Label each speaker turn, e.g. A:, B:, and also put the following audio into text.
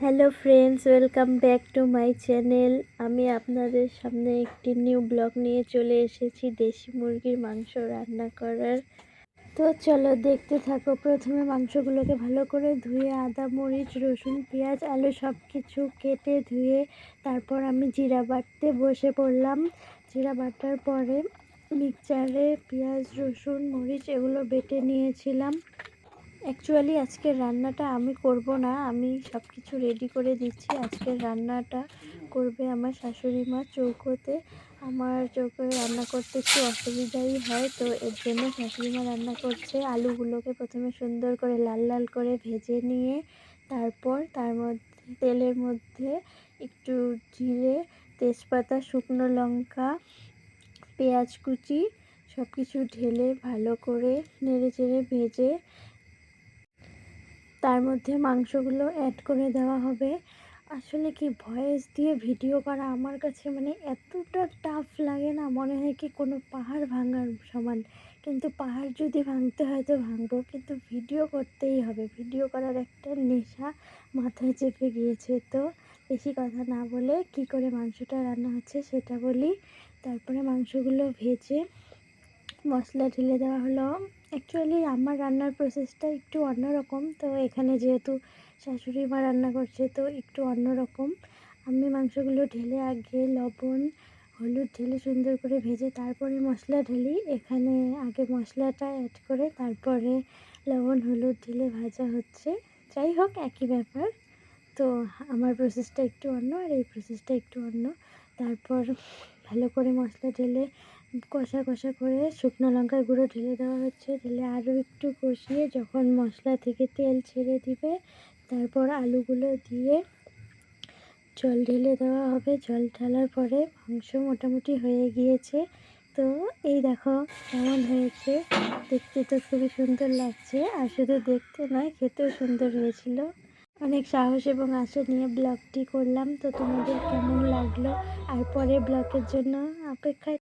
A: Hello friends, welcome back to my channel. আমি আপনাদের সামনে একটি নিউ ব্লগ নিয়ে চলে এসেছি দেশি মুরগির মাংস রান্না করার। তো চলো দেখতে থাকো। প্রথমে মাংসগুলোকে ভালো করে ধুয়ে আদা, মরিচ, রসুন, পেঁয়াজ, আলু সব কিছু কেটে ধুয়ে তারপর আমি জিরা বাটতে বসে পড়লাম। জিরা বাটার পরে মিক্সচারে পেঁয়াজ, রসুন, মরিচ এগুলো বেটে নিয়েছিলাম। অ্যাকচুয়ালি আজকের রান্নাটা আমি করব না, আমি সব কিছু রেডি করে দিচ্ছি। আজকের রান্নাটা করবে আমার শাশুড়ি মা চৌকোতে। আমার চৌকোতে রান্না করতে একটু অসুবিধাই হয়, তো এর জন্য শাশুড়ি মা রান্না করছে। আলুগুলোকে প্রথমে সুন্দর করে লাল লাল করে ভেজে নিয়ে তারপর তার মধ্যে তেলের মধ্যে একটু জিরে, তেজপাতা, শুকনো লঙ্কা, পেঁয়াজ কুচি সব কিছু ঢেলে ভালো করে নেড়ে চেড়ে ভেজে তার মধ্যে মাংসগুলো অ্যাড করে দেওয়া হবে। আসলে কি ভয়েস দিয়ে ভিডিও করা আমার কাছে এতটা টাফ লাগে না, মনে হয় কি কোনো পাহাড় ভাঙার সমান। কিন্তু পাহাড় যদি ভাঙতে হয় তো ভাঙবো, কিন্তু ভিডিও করতেই হবে। ভিডিও করার একটা নেশা মাথায় চেপে গিয়েছে। তো বেশি কথা না বলে কি করে মাংসটা রান্না হচ্ছে সেটা বলি। তারপরে মাংসগুলো ভেজে মশলা ঢেলে দেওয়া হলো। অ্যাকচুয়ালি আমার রান্নার প্রসেসটা একটু অন্যরকম, তো এখানে যেহেতু শাশুড়ি মা রান্না করছে তো একটু অন্যরকম। আমি মাংসগুলো ঢেলে আগে লবণ, হলুদ ঢেলে সুন্দর করে ভেজে তারপরে মশলা ঢেলি। এখানে আগে মশলাটা অ্যাড করে তারপরে লবণ, হলুদ ঢেলে ভাজা হচ্ছে। যাই হোক, একই ব্যাপার। তো আমার প্রসেসটা একটু অন্য আর এই প্রসেসটা একটু অন্য। তারপর ভালো করে মশলা ঢেলে কষা কষা করে শুকনো লঙ্কার গুঁড়ো ঢেলে দেওয়া হচ্ছে। ঢেলে আরও একটু কষিয়ে যখন মশলা থেকে তেল ছেড়ে দিবে তারপর আলুগুলো দিয়ে জল ঢেলে দেওয়া হবে। জল ঢালার পরে মাংস মোটামুটি হয়ে গিয়েছে। তো এই দেখো কেমন হয়েছে, দেখতে তো খুবই সুন্দর লাগছে। আর শুধু দেখতে নয়, খেতেও সুন্দর হয়েছিল। অনেক সাহস এবং আশা নিয়ে ব্লগটি করলাম। তো তোমাদের কেমন লাগলো আর পরের ব্লগের জন্য অপেক্ষায়